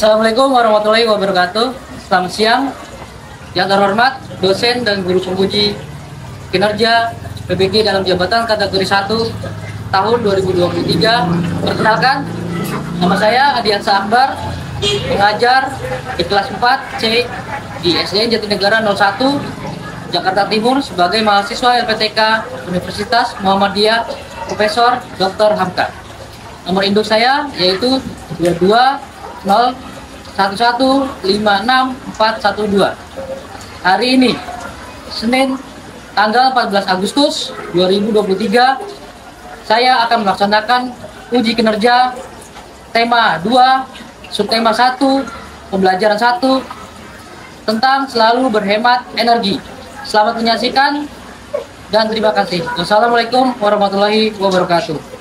Assalamualaikum warahmatullahi wabarakatuh. Selamat siang. Yang terhormat dosen dan guru penguji kinerja PBG dalam jabatan kategori 1 tahun 2023. Perkenalkan, nama saya Adiansa Akbar, pengajar di kelas 4 C di SDN Jatinegara 01 Jakarta Timur sebagai mahasiswa LPTK Universitas Muhammadiyah Profesor Dr. Hamka. Nomor induk saya yaitu 2201156412. Hari ini Senin tanggal 14 Agustus 2023 saya akan melaksanakan uji kinerja tema 2 subtema 1 pembelajaran 1 tentang selalu berhemat energi. Selamat menyaksikan dan terima kasih. Wassalamualaikum warahmatullahi wabarakatuh.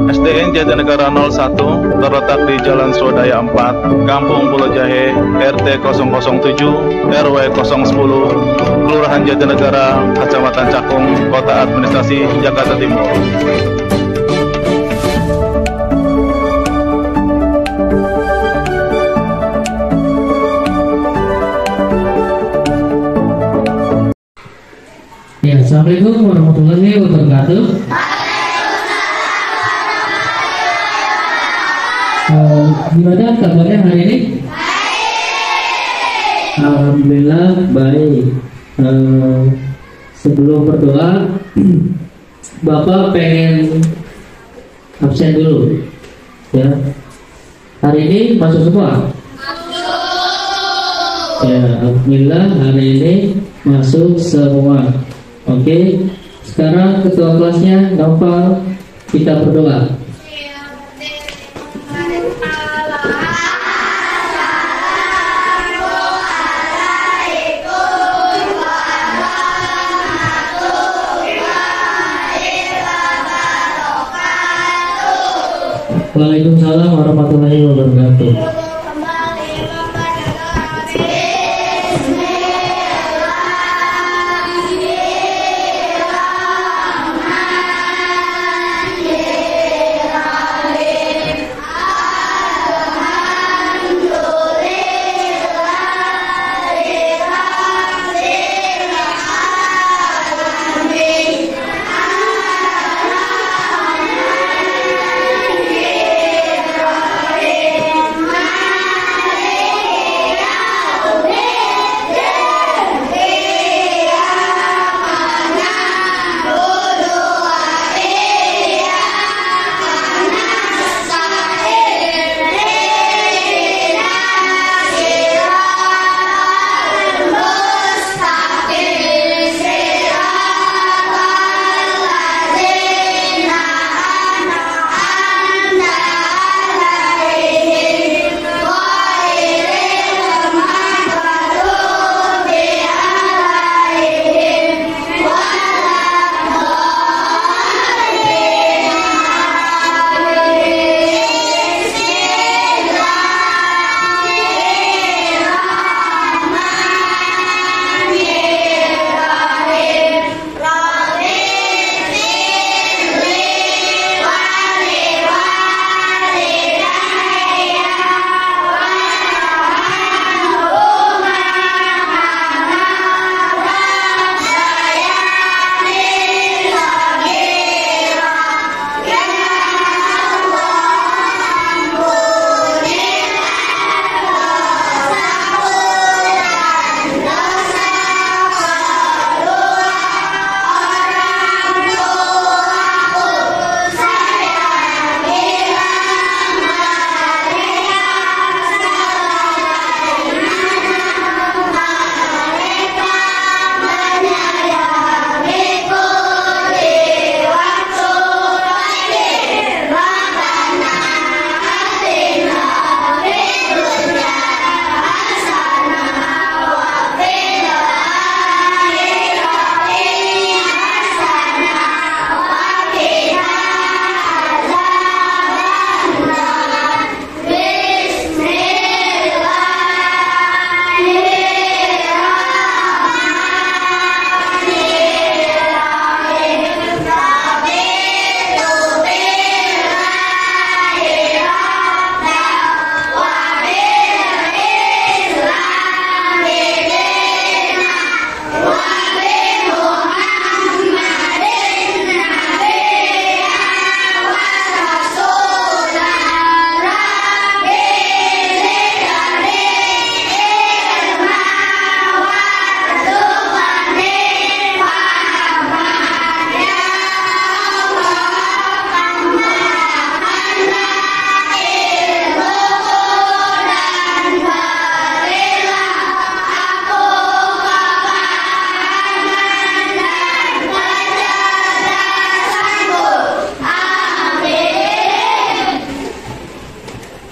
SDN Jatinegara 01 terletak di Jalan Swadaya 4, Kampung Pulau Jahe, RT 007, RW 010, Kelurahan Jatinegara, Kecamatan Cakung, Kota Administrasi Jakarta Timur. Ya, Assalamualaikum warahmatullahi wabarakatuh. Gimana kabarnya hari ini? Alhamdulillah baik. Sebelum berdoa, Bapak pengen absen dulu, ya. Hari ini masuk semua? Ya, alhamdulillah hari ini masuk semua. Oke. Sekarang ketua kelasnya Noval, kita berdoa. Waalaikumsalam warahmatullahi wabarakatuh.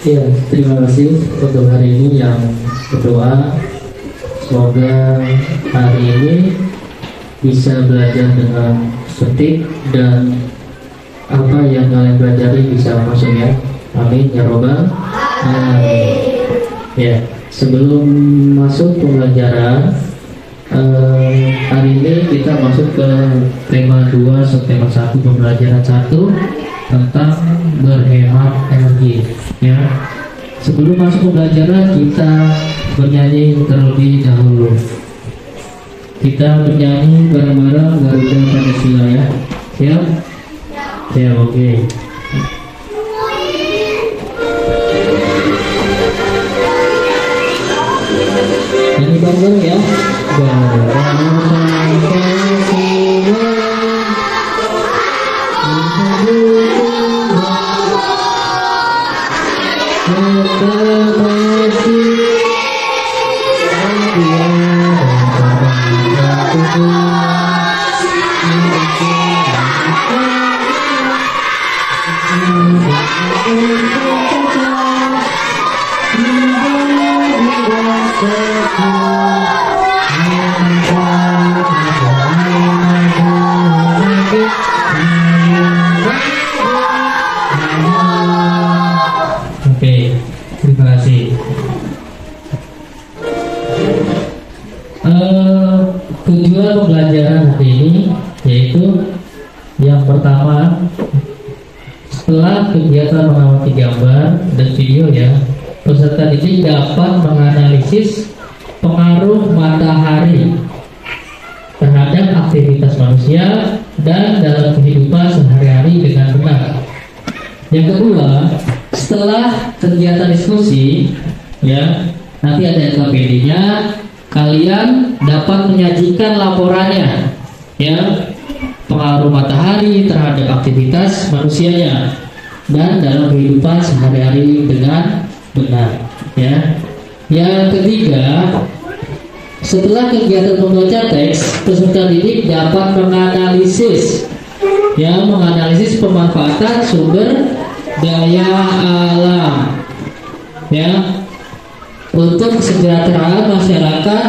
Ya, terima kasih untuk hari ini yang berdoa. Semoga hari ini bisa belajar dengan tertib dan apa yang kalian pelajari bisa masuk ya. Amin ya robbal alamin. Ya, sebelum masuk pembelajaran hari ini kita masuk ke tema 2 subtema 1 pembelajaran 1 tentang berhemat energi ya. Sebelum masuk pembelajaran kita bernyanyi terlebih dahulu. Kita bernyanyi bareng-bareng Garuda Pancasila ya. Siap? Ya, oke. Nyanyi bareng ya. Oke, terima kasih. Tujuan pembelajaran hari ini yaitu yang pertama, setelah kegiatan mengamati gambar dan video ya, peserta didik dapat menganalisis pengaruh matahari terhadap aktivitas manusia dan dalam kehidupan sehari-hari dengan benar. Yang kedua, setelah kegiatan diskusi ya, nanti ada LKPD-nya, kalian dapat menyajikan laporannya ya, pengaruh matahari terhadap aktivitas manusianya dan dalam kehidupan sehari-hari dengan benar ya. Yang ketiga, setelah kegiatan membaca teks, peserta didik dapat menganalisis pemanfaatan sumber daya alam ya untuk kesejahteraan masyarakat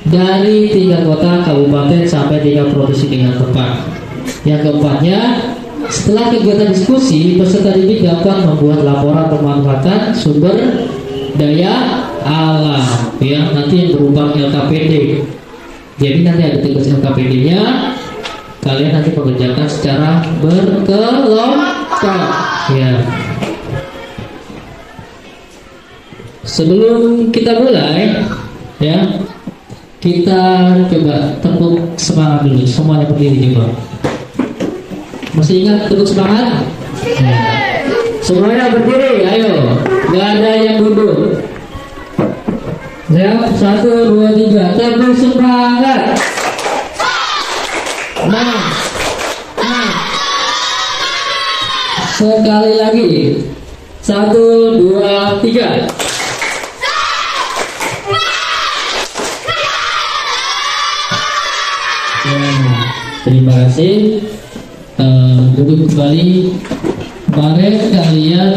dari 3 kota, kabupaten sampai 3 provinsi dengan tepat. Yang keempatnya, setelah kegiatan diskusi, peserta didik dapat membuat laporan pemanfaatan sumber daya alam ya, nanti yang berupa LKPD. Jadi nanti ada tugas LKPD-nya, kalian nanti mengerjakan secara berkelompok ya. Sebelum kita mulai ya, kita coba tepuk semangat dulu, semuanya berdiri coba. Masih ingat tepuk semangat? Ya. Semuanya berdiri, ayo. Gak ada yang duduk. Siap? 1, 2, 3, tepuk semangat. Nah. Sekali lagi. 1, 2, 3. Terima kasih. Duduk kembali. Kemarin kalian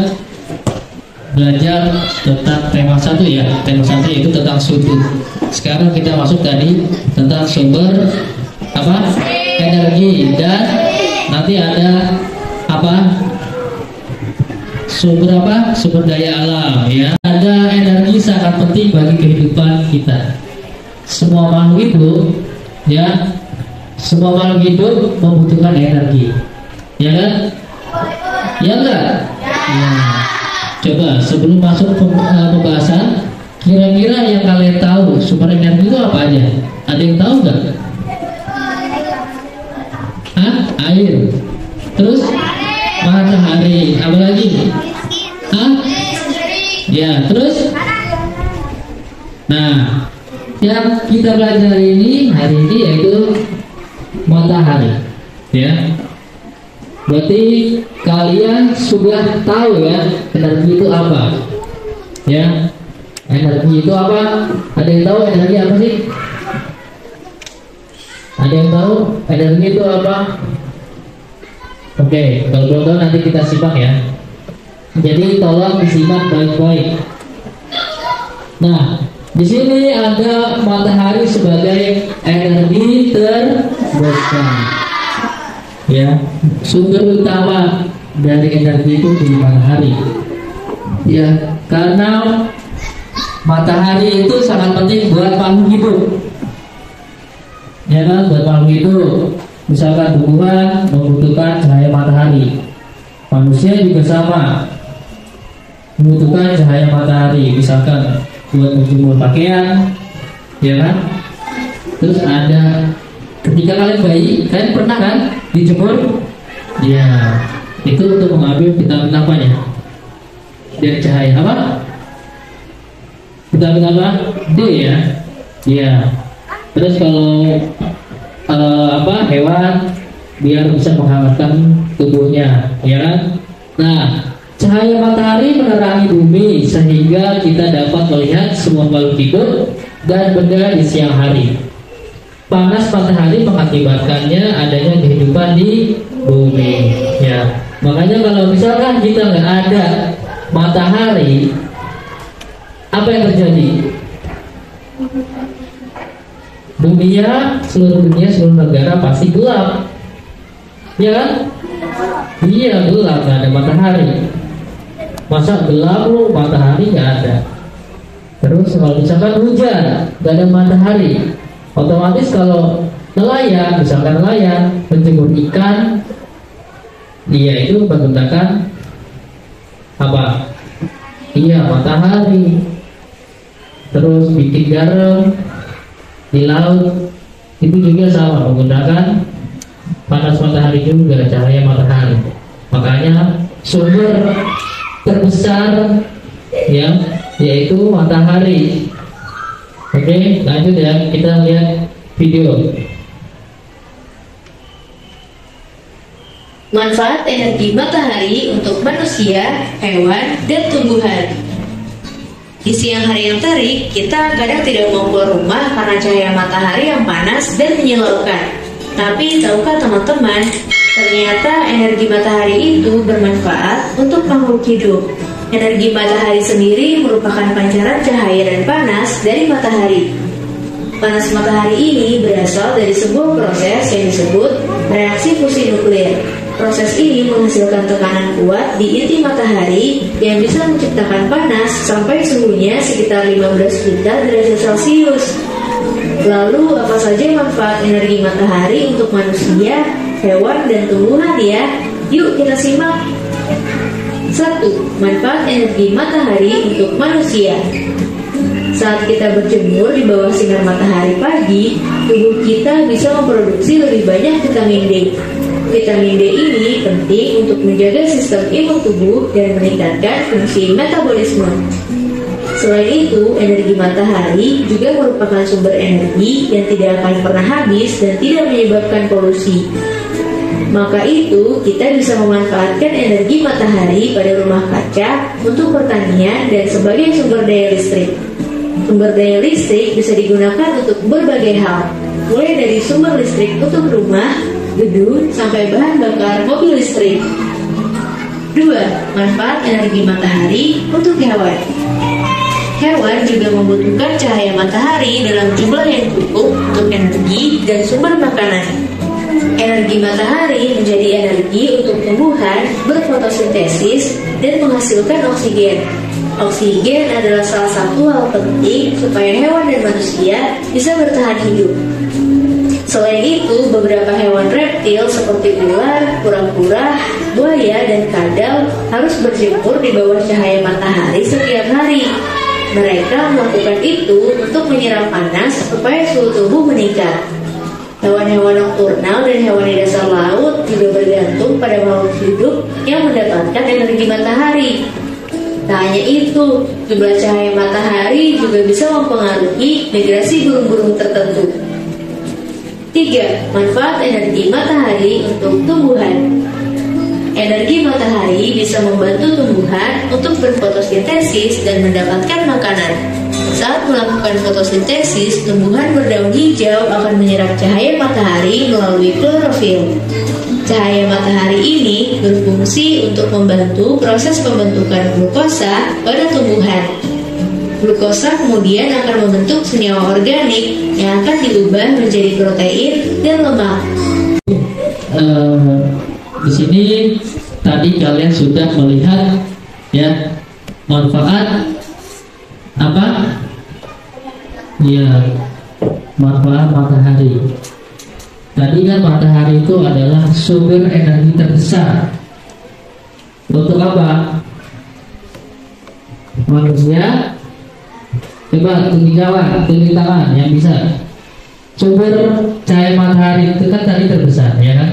belajar tentang tema 1 ya. Tema 1 yaitu tentang suhu. Sekarang kita masuk tadi tentang sumber apa? Energi, dan nanti ada apa? Sumber apa? Sumber daya alam ya. Ada energi sangat penting bagi kehidupan kita. Semua makhluk hidup ya. Semua makhluk hidup membutuhkan energi, ya kan? Ya enggak? Ya. Coba sebelum masuk pembahasan, kira-kira yang kalian tahu sumber energi itu apa aja? Ada yang tahu nggak? Hah? Air. Terus? Matahari. Apa lagi? Hah? Ya. Terus? Nah, yang kita belajar ini hari ini yaitu matahari ya. Berarti kalian sudah tahu ya energi itu apa ya. Energi itu apa? Ada yang tahu energi apa sih? Ada yang tahu energi itu apa? Oke, kalau belum tahu nanti kita simak ya. Jadi tolong disimak baik-baik. Nah, di sini ada matahari sebagai energi terbarukan. Ya, sumber utama dari energi itu di matahari. Ya, karena matahari itu sangat penting buat makhluk hidup. Ya kan, buat makhluk hidup. Misalkan tumbuhan membutuhkan cahaya matahari. Manusia juga sama, membutuhkan cahaya matahari. Misalkan buat menjemur pakaian, ya kan? Terus ada ketika kalian bayi, kalian pernah kan dijemur? Ya, itu untuk mengambil vitamin apanya? Dari cahaya apa? Vitamin apa? D ya. Ya. Terus kalau hewan biar bisa menghangatkan tubuhnya, ya kan? Nah, cahaya matahari menerangi bumi sehingga kita dapat melihat semua makhluk hidup dan benda di siang hari. Panas matahari mengakibatkannya adanya kehidupan di bumi. Ya, makanya kalau misalkan kita nggak ada matahari, apa yang terjadi? Seluruh dunia, seluruh negara pasti gelap, ya kan? Iya, gelap, nggak ada matahari. Masa gelap loh, matahari nggak ada. Terus kalau misalkan hujan, nggak ada matahari, otomatis kalau misalkan nelayan menjemur ikan, dia itu menggunakan apa? Iya, matahari. Terus bikin garam di laut itu juga sama, menggunakan panas matahari juga, cahaya matahari. Makanya sumber terbesar ya yaitu matahari. Oke, lanjut ya, kita lihat video. Manfaat energi matahari untuk manusia, hewan, dan tumbuhan. Di siang hari yang terik, kita kadang tidak mau keluar rumah karena cahaya matahari yang panas dan menyilaukan. Tapi tahukah teman-teman, ternyata energi matahari itu bermanfaat untuk makhluk hidup. Energi matahari sendiri merupakan pancaran cahaya dan panas dari matahari. Panas matahari ini berasal dari sebuah proses yang disebut reaksi fusi nuklir. Proses ini menghasilkan tekanan kuat di inti matahari yang bisa menciptakan panas sampai suhunya sekitar 15 juta derajat Celcius. Lalu apa saja manfaat energi matahari untuk manusia, hewan, dan tumbuhan ya? Yuk kita simak. 1. Manfaat energi matahari untuk manusia. Saat kita berjemur di bawah sinar matahari pagi, tubuh kita bisa memproduksi lebih banyak vitamin D. Vitamin D ini penting untuk menjaga sistem imun tubuh dan meningkatkan fungsi metabolisme. Selain itu, energi matahari juga merupakan sumber energi yang tidak akan pernah habis dan tidak menyebabkan polusi. Maka itu, kita bisa memanfaatkan energi matahari pada rumah kaca untuk pertanian dan sebagai sumber daya listrik. Sumber daya listrik bisa digunakan untuk berbagai hal, mulai dari sumber listrik untuk rumah, gedung, sampai bahan bakar mobil listrik. 2. Manfaat energi matahari untuk hewan. Hewan juga membutuhkan cahaya matahari dalam jumlah yang cukup untuk energi dan sumber makanan. Energi matahari menjadi energi untuk tumbuhan berfotosintesis dan menghasilkan oksigen. Oksigen adalah salah satu hal penting supaya hewan dan manusia bisa bertahan hidup. Selain itu, beberapa hewan reptil seperti ular, kura-kura, buaya, dan kadal harus berjemur di bawah cahaya matahari setiap hari. Mereka melakukan itu untuk menyerap panas supaya suhu tubuh meningkat. Hewan-hewan nokturnal dan hewan di dasar laut juga bergantung pada makhluk hidup yang mendapatkan energi matahari. Tak hanya itu, jumlah cahaya matahari juga bisa mempengaruhi migrasi burung-burung tertentu. 3. Manfaat energi matahari untuk tumbuhan. Energi matahari bisa membantu tumbuhan untuk berfotosintesis dan mendapatkan makanan. Saat melakukan fotosintesis, tumbuhan berdaun hijau akan menyerap cahaya matahari melalui klorofil. Cahaya matahari ini berfungsi untuk membantu proses pembentukan glukosa pada tumbuhan. Glukosa kemudian akan membentuk senyawa organik yang akan diubah menjadi protein dan lemak. Di sini tadi kalian sudah melihat ya manfaat apa? Ya, manfaat matahari. Tadi kan matahari itu adalah sumber energi terbesar. Untuk apa? Manusia. Coba tunjuk tangan yang bisa. Sumber cahaya matahari itu kan tadi terbesar, ya kan?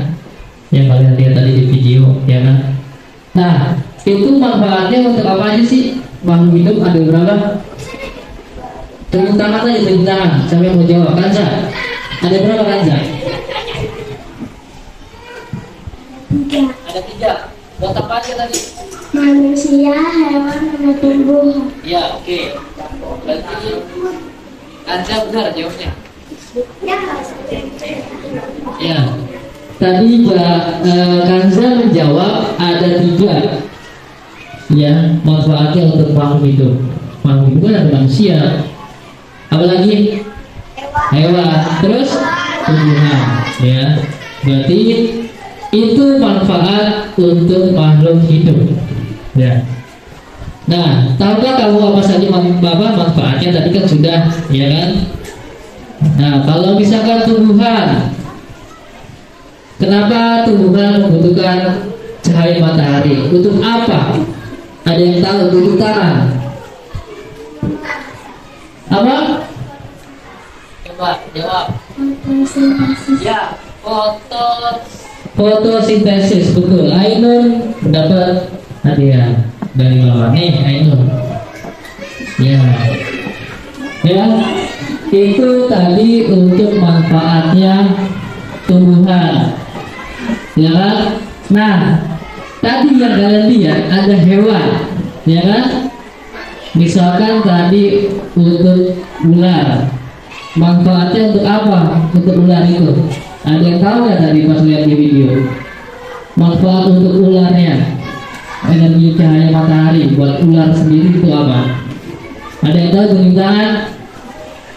Yang kalian lihat tadi di video, ya kan? Nah, itu manfaatnya untuk apa aja sih? Makhluk hidup ada berapa? Tunjuk tangan aja, tunjuk tangan. Siapa yang mau jawab? Kanza. Ada berapa Kanza? Ada 3. Buat apa aja tadi? Manusia, hewan, dan tumbuhan. Ya, oke. Berarti Anda benar jawabnya. Ya. Tadi Kanza menjawab ada 3. Ya, manfaatnya untuk makhluk hidup. Makhluk hidup ada manusia. Apalagi hewan. Terus tumbuhan. Ya. Berarti itu manfaat untuk makhluk hidup. Ya. Nah, tahukah kamu apa saja manfaatnya? Tadi kan sudah, ya kan? Nah, kalau misalkan tumbuhan, kenapa tumbuhan membutuhkan cahaya matahari? Untuk apa? Ada yang tahu? Tunjuk tangan. Apa? Coba jawab. Ya, Fotosintesis, betul. Ainun dapat hadiah dari bawah nih, Ainun. Ya, ya, itu tadi untuk manfaatnya tumbuhan, ya kan? Nah, tadi yang kalian lihat ada hewan, ya kan? Misalkan tadi untuk ular, manfaatnya untuk apa? Untuk ular itu, ada yang tahu nggak tadi pas lihat di video? Manfaat untuk ularnya, energi cahaya matahari buat ular sendiri itu apa? Ada yang tahu? Tunjuk tangan.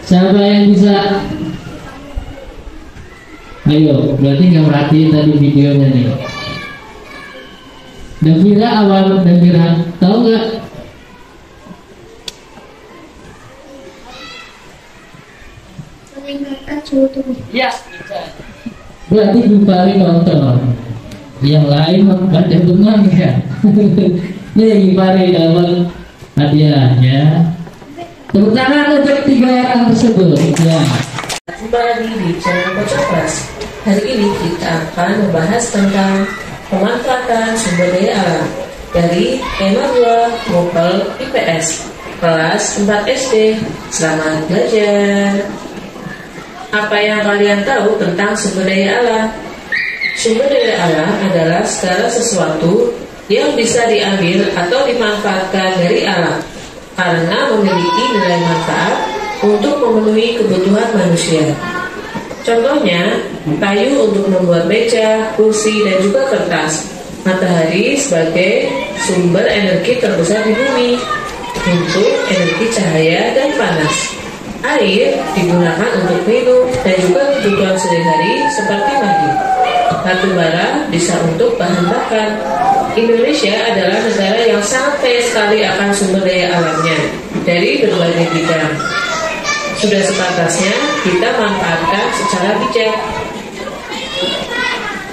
Siapa yang bisa? Ayo, berarti nggak perhatiin tadi videonya nih. Davira, awal Davira, tahu nggak? Meningkatkan suhu tubuh. ya, bisa. Berarti Gipari nonton. Yang lain baca bengong ya. Nih Gipari dapat hadiah ya. Tepuk tangan untuk 3 orang tersebut ya. Kembali di channel Pojok Kelas. Hari ini kita akan membahas tentang pemanfaatan sumber daya alam dari tema 2 Mopel IPS kelas 4 SD. Selamat belajar. Apa yang kalian tahu tentang sumber daya alam? Sumber daya alam adalah segala sesuatu yang bisa diambil atau dimanfaatkan dari alam karena memiliki nilai manfaat untuk memenuhi kebutuhan manusia. Contohnya, kayu untuk membuat meja, kursi, dan juga kertas. Matahari sebagai sumber energi terbesar di bumi untuk energi cahaya dan panas. Air digunakan untuk minum dan juga kebutuhan sehari-hari seperti mandi. Batu bara bisa untuk bahan bakar. Indonesia adalah negara yang sangat kaya sekali akan sumber daya alamnya dari berbagai bidang. Sudah sepantasnya kita manfaatkan secara bijak.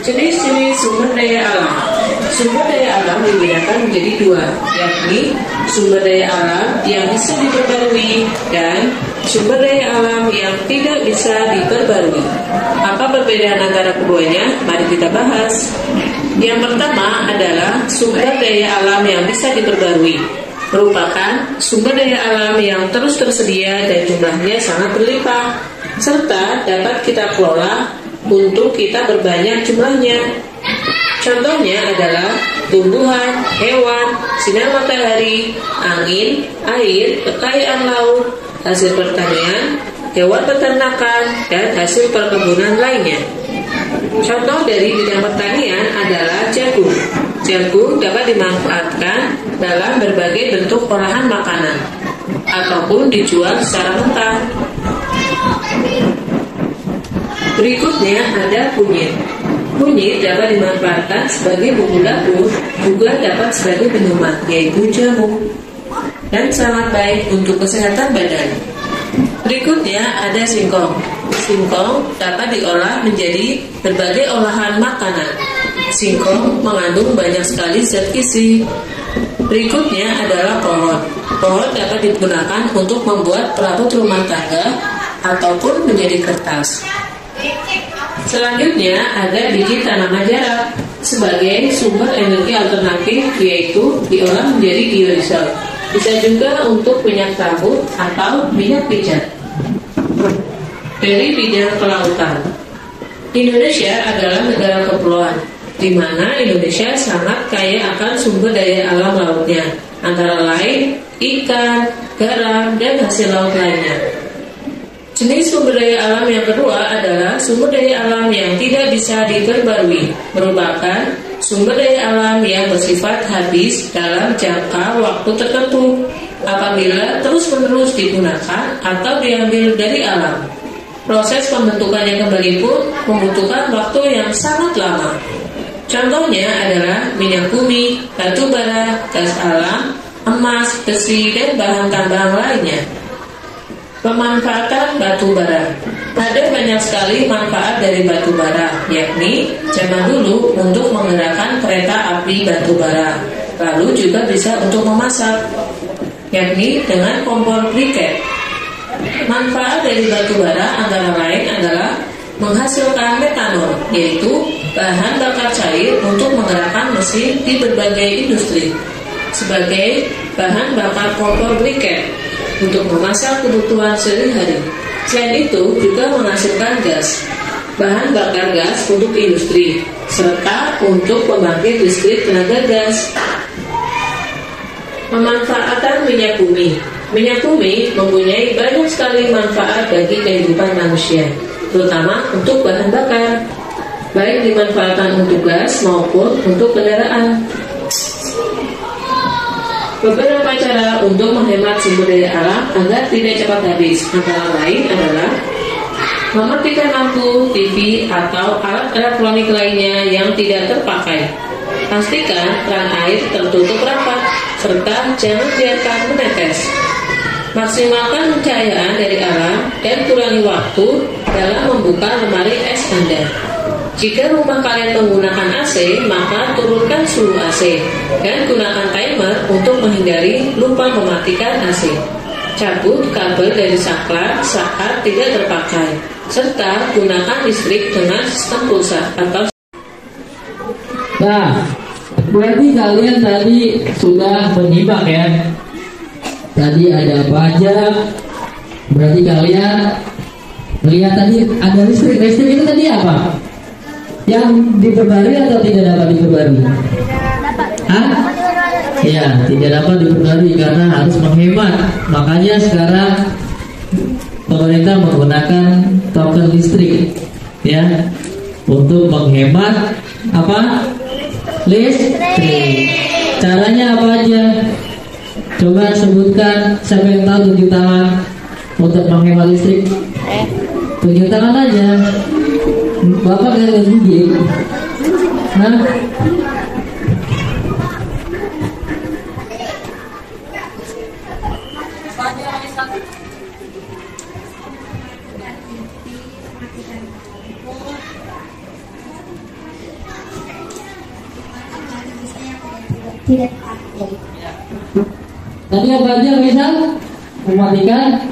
Jenis-jenis sumber daya alam. Sumber daya alam dibedakan menjadi 2, yakni sumber daya alam yang bisa diperbarui dan sumber daya alam yang tidak bisa diperbarui. Apa perbedaan antara keduanya? Mari kita bahas. Yang pertama adalah sumber daya alam yang bisa diperbarui. Merupakan sumber daya alam yang terus tersedia dan jumlahnya sangat berlimpah, serta dapat kita kelola untuk kita berbanyak jumlahnya. Contohnya adalah tumbuhan, hewan, sinar matahari, angin, air, kekayaan laut, hasil pertanian, hewan peternakan, dan hasil perkebunan lainnya. Contoh dari bidang pertanian adalah jagung. Jagung dapat dimanfaatkan dalam berbagai bentuk olahan makanan ataupun dijual secara mentah. Berikutnya ada kunyit. Kunyit dapat dimanfaatkan sebagai bumbu dapur, juga dapat sebagai minuman, yaitu jamu, dan sangat baik untuk kesehatan badan. Berikutnya ada singkong. Singkong dapat diolah menjadi berbagai olahan makanan. Singkong mengandung banyak sekali zat gizi. Berikutnya adalah pohon. Pohon dapat digunakan untuk membuat perabot rumah tangga ataupun menjadi kertas. Selanjutnya ada biji tanaman jarak sebagai sumber energi alternatif, yaitu diolah menjadi biodiesel. Bisa juga untuk minyak rambut atau minyak pijat. Dari bidang kelautan, Indonesia adalah negara kepulauan, di mana Indonesia sangat kaya akan sumber daya alam lautnya, antara lain ikan, garam, dan hasil laut lainnya. Jenis sumber daya alam yang kedua adalah sumber daya alam yang tidak bisa diperbarui, merupakan sumber daya alam yang bersifat habis dalam jangka waktu tertentu apabila terus-menerus digunakan atau diambil dari alam. Proses pembentukannya kembali pun membutuhkan waktu yang sangat lama. Contohnya adalah minyak bumi, batu bara, gas alam, emas, besi, dan bahan tambahan lainnya. Pemanfaatan batu bara. Ada banyak sekali manfaat dari batu bara, yakni zaman dulu untuk menggerakkan kereta api batu bara, lalu juga bisa untuk memasak, yakni dengan kompor briket. Manfaat dari batu bara antara lain adalah menghasilkan metanol, yaitu bahan bakar cair untuk menggerakkan mesin di berbagai industri, sebagai bahan bakar kompor briket untuk memasak kebutuhan sehari-hari. Selain itu juga menghasilkan gas, bahan bakar gas untuk industri, serta untuk pembangkit listrik tenaga gas. Pemanfaatan minyak bumi. Minyak bumi mempunyai banyak sekali manfaat bagi kehidupan manusia, terutama untuk bahan bakar, baik dimanfaatkan untuk gas maupun untuk kendaraan. Beberapa cara untuk menghemat sumber daya alam agar tidak cepat habis, antara lain adalah mematikan lampu, TV, atau alat elektronik lainnya yang tidak terpakai. Pastikan keran air tertutup rapat, serta jangan biarkan menetes. Maksimalkan pencahayaan dari alam dan kurangi waktu dalam membuka lemari es Anda. Jika rumah kalian menggunakan AC, maka turunkan suhu AC dan gunakan timer untuk menghindari lupa mematikan AC. Cabut kabel dari saklar saat tidak terpakai, serta gunakan listrik dengan sistem pulsa atau. Nah, berarti kalian tadi sudah menyimak ya. Tadi ada apa aja? Berarti kalian melihat tadi ada listrik. Listrik itu tadi apa? Yang diperbarui atau tidak dapat diperbarui? Hah? Ya, tidak dapat diperbarui karena harus menghemat. Makanya sekarang pemerintah menggunakan token listrik, ya, untuk menghemat apa? Listrik. Caranya apa aja? Coba sebutkan, siapa yang tahu, tunjuk tangan untuk menghemat listrik. Tunjuk tangan aja. Bapak gak gigi. Hah? Tidak. Tadi apa aja misal? Mematikan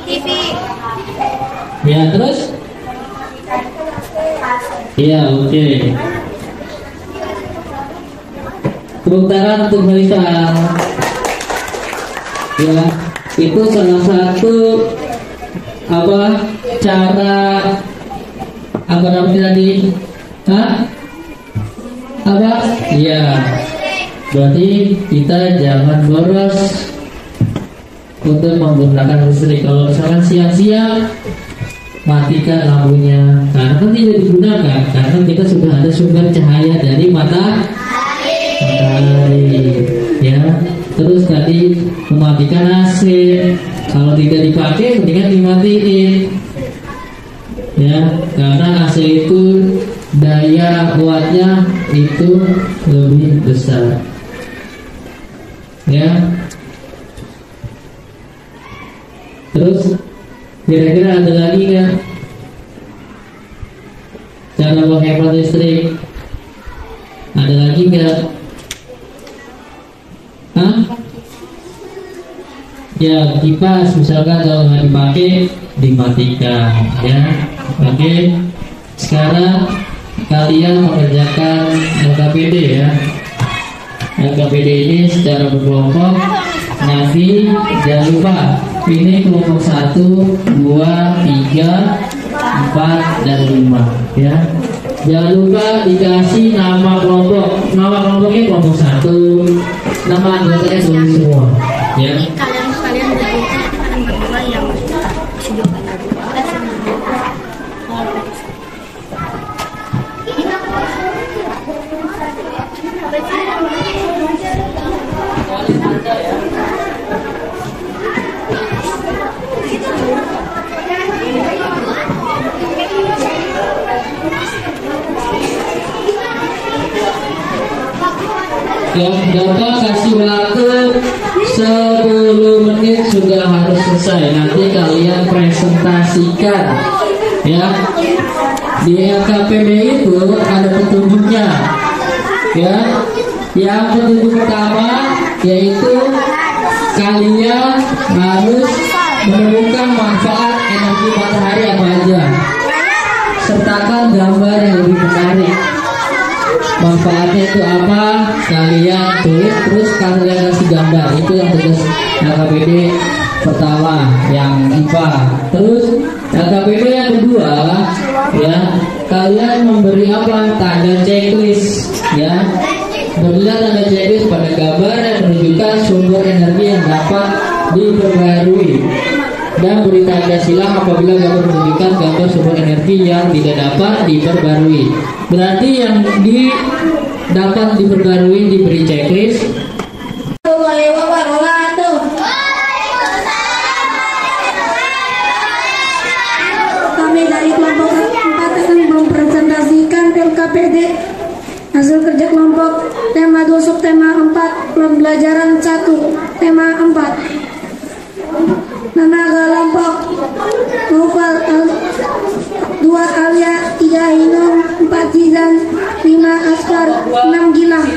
TV. ya, terus? Iya, oke. Tepuk tangan untuk Melisa. Ya, itu salah satu apa cara apa namanya tadi? Hah? Apa? Iya. Berarti kita jangan boros untuk menggunakan listrik. Kalau misalkan siang-siang matikan lampunya karena kan tidak digunakan, karena kita sudah ada sumber cahaya dari matahari ya. Terus tadi mematikan AC, kalau tidak dipakai mendingan dimatiin ya, karena AC itu daya wattnya itu lebih besar ya. Terus kira-kira ada lagi nggak cara menghemat listrik? Ada lagi nggak? Hah? Ya kipas misalkan kalau nggak dipakai dimatikan ya. Oke, sekarang kalian mengerjakan LKPD ya. LKPD ini secara berkelompok. Nanti jangan lupa ini kelompok 1, 2, 3, 4, dan 5 ya. Jangan lupa dikasih nama kelompok. Nama kelompoknya kelompok 1, nama anggotanya tulis semua ya. Kalian berdua yang Bapak kasih waktu 10 menit sudah harus selesai. Nanti kalian presentasikan ya. Di LKPD itu ada petunjuknya ya. Yang petunjuk pertama yaitu kalian harus menemukan manfaat energi matahari apa aja. Sertakan gambar yang lebih menarik. Manfaatnya itu apa? Kalian tulis, terus kalian kasih gambar. Itu yang tugas LKPD pertama, yang IPA. Terus LKPD yang kedua, ya kalian memberi apa? Tanda checklist, ya. Berilah tanda checklist pada gambar yang menunjukkan sumber energi yang dapat diperbarui, dan beri tanda silang apabila gambar menunjukkan gambar sumber energi yang tidak dapat diperbarui. Berarti yang dapat diperbarui diberi checklist. Kami dari kelompok 4 akan mempresentasikan LKPD hasil kerja kelompok tema 2 subtema 4 pembelajaran 1 tema 4. Nama kelompok 2 Alia, 3 Hinung, 4 Zizan, 5 Askar, 6 Gilang.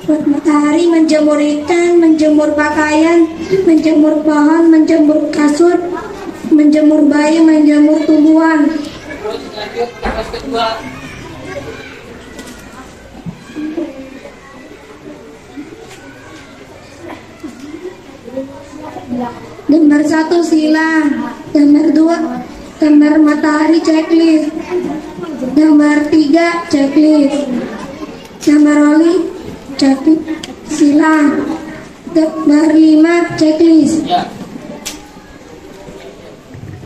Buat matahari, menjemur ikan, menjemur pakaian, menjemur pohon, menjemur kasur, menjemur bayi, menjemur tumbuhan. Terus lanjut tugas kedua. Gambar 1 silang, gambar 2 gambar matahari checklist, gambar 3 checklist, gambar oli checklist silang, gambar 5 checklist.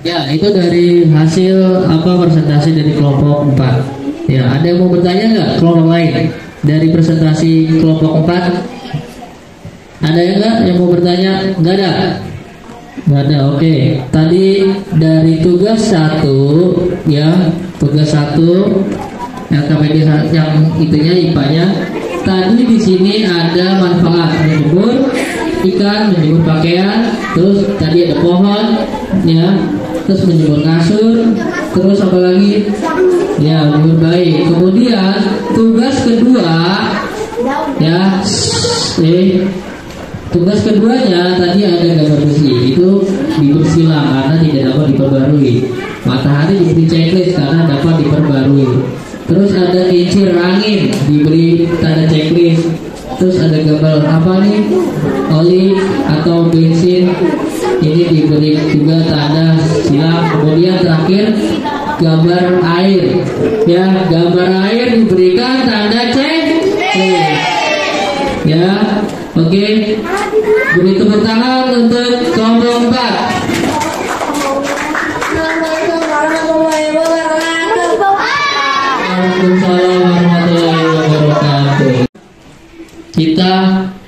Ya, itu dari hasil presentasi dari kelompok 4. Ya, ada yang mau bertanya nggak kelompok lain dari presentasi kelompok 4? Ada yang mau bertanya? Nggak ada. Nggak ada. Oke. Tadi dari tugas 1 ya, tugas 1 LKPD yang itunya IPA-nya. Tadi di sini ada manfaat menjemur ikan, menjemur pakaian, terus tadi ada pohon ya, terus menjemur kasur, terus apa lagi? Ya, menjemur bayi. Kemudian tugas kedua ya, tugas keduanya tadi ada gambar besi, itu diberi silang karena tidak dapat diperbarui. Matahari diberi checklist karena dapat diperbarui. Terus ada kincir angin diberi tanda checklist. Terus ada gambar apa nih? Oli atau bensin, ini diberi juga tanda silang. Kemudian terakhir gambar air. Ya, gambar air diberikan tanda C. Ya, oke. Beri tepuk tangan untuk kelompok 4. Waalaikumsalam warahmatullahi wabarakatuh. Kita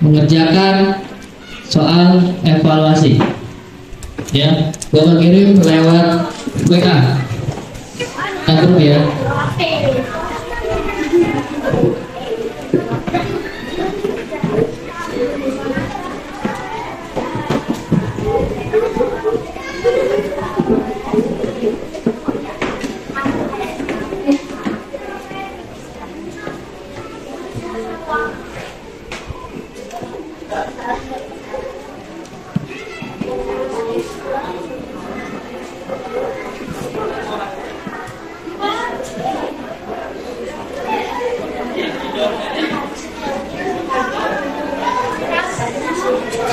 mengerjakan soal evaluasi. Ya, Bapak kirim lewat WA. Atur ya.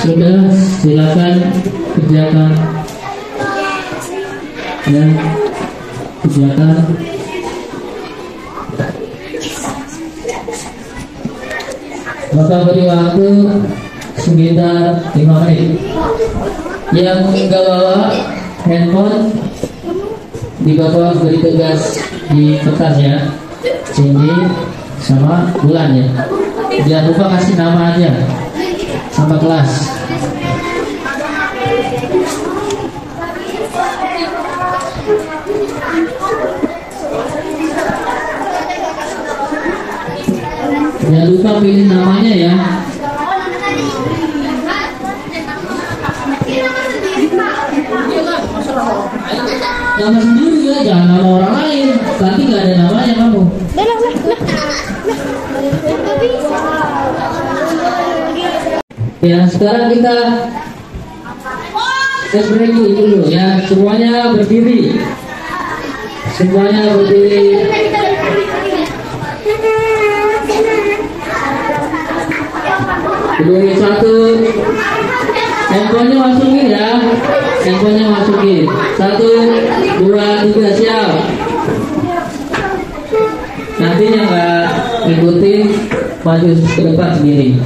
Sudah, silakan kerjakan. Ya, kerjakan. Bapak beri waktu sekitar 5 menit. Yang nggak bawa handphone, di Bapak beri tugas di kertas ya, Cindy sama bulan ya. Jangan lupa kasih nama aja sama kelas. Jangan lupa pilih namanya ya. Nama sendiri ya, jangan nama orang lain. Nanti nggak ada namanya kamu. Ya, sekarang kita break dulu ya. Semuanya berdiri. Semuanya berdiri. Kedua satu. Handphonenya masukin ya. Handphonenya masukin. 1, 2, 3 siap. Nanti yang nggak ikutin maju ke depan sendiri.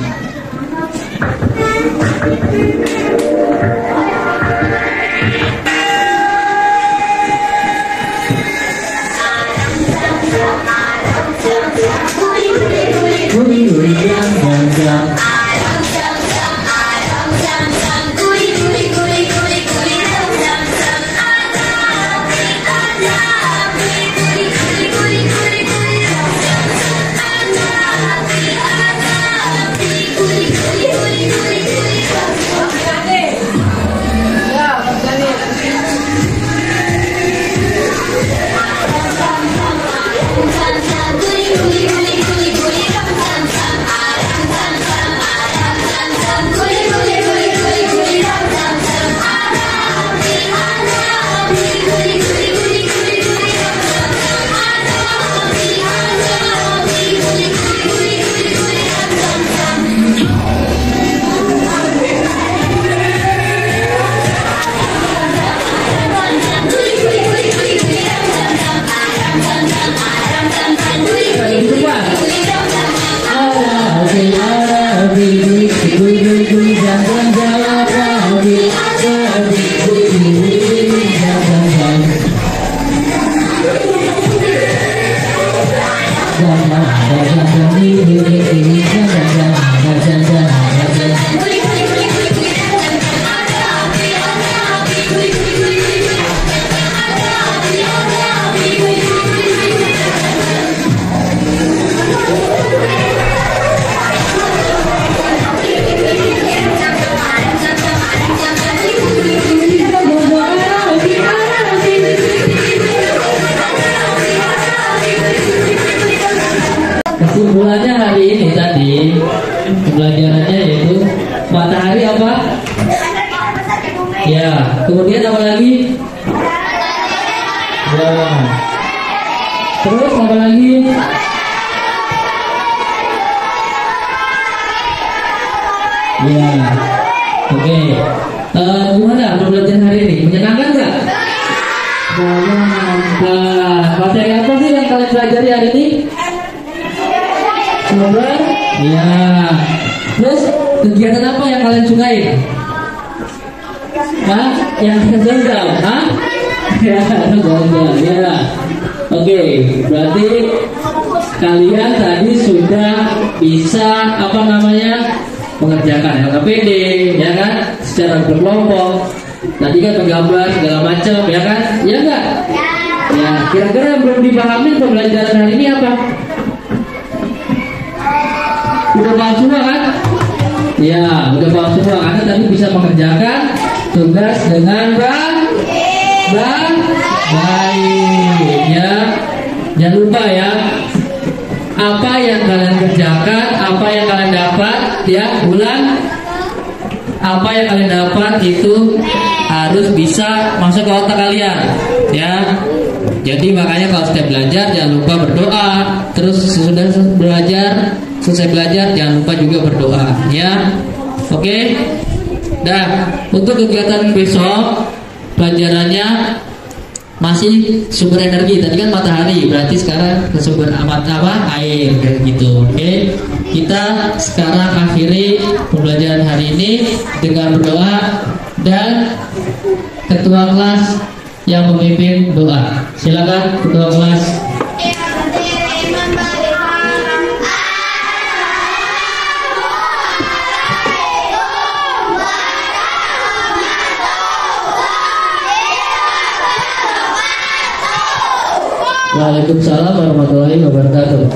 Kesimpulannya hari ini tadi pembelajarannya yaitu matahari apa? Ya, kemudian apa lagi? Ya. Terus apa lagi? Ya. Oke. Gimana pembelajaran hari ini? Menyenangkan nggak? Materi apa sih yang kalian pelajari hari ini? Sumber? Iya. Terus kegiatan apa yang kalian sukai? Hah? Yang gagal? Hah? Ya, gagal. Ya. Oke, berarti kalian tadi sudah bisa apa namanya mengerjakan LKPD, ya kan? Secara berkelompok. Tadi kan menggambar segala macam, ya kan? Ya enggak? Ya, kira-kira yang belum dipahami pembelajaran hari ini apa? Udah paham semua kan? Ya, udah paham semua karena tadi bisa mengerjakan tugas dengan baik. Ya, jangan lupa ya. Apa yang kalian kerjakan, apa yang kalian dapat, ya, ulang. Apa yang kalian dapat itu harus bisa masuk ke otak kalian, ya. Jadi makanya kalau setiap belajar jangan lupa berdoa. Terus sesudah selesai belajar jangan lupa juga berdoa, ya. Oke. Nah, untuk kegiatan besok pelajarannya masih sumber energi. Tadi kan matahari, berarti sekarang ke sumber air kayak gitu. Oke. Kita sekarang akhiri pembelajaran hari ini dengan berdoa dan ketua kelas yang memimpin doa. Silakan ketua kelas. Waalaikumsalam warahmatullahi wabarakatuh.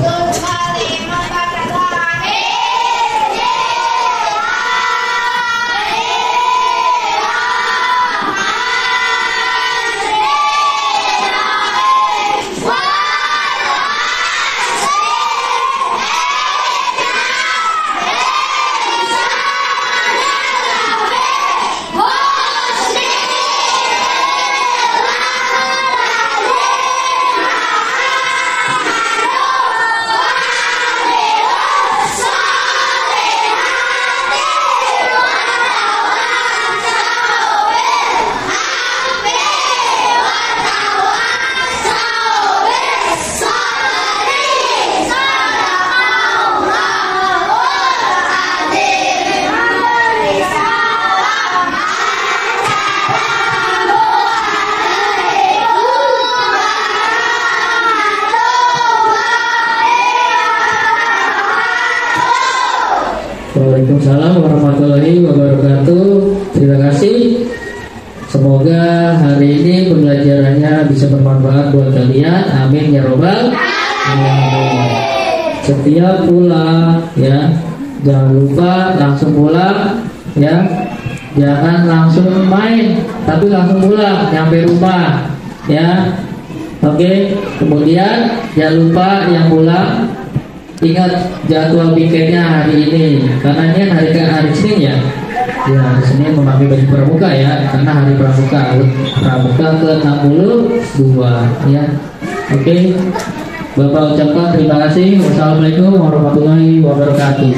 Waalaikumsalam warahmatullahi wabarakatuh. Terima kasih. Semoga hari ini pembelajarannya bisa bermanfaat buat kalian. Amin ya robbal alamin. Setiap pulang, ya, jangan lupa langsung pulang, ya. Jangan langsung main, tapi langsung pulang, nyampe rumah, ya. Oke. Kemudian jangan lupa yang pulang ingat jadwal pikirnya hari ini, karena ini hari Senin ya. Ya, hari Senin memakai baju pramuka ya, karena hari pramuka ke-62 ya. Oke. Bapak ucapkan terima kasih. Wassalamualaikum warahmatullahi wabarakatuh.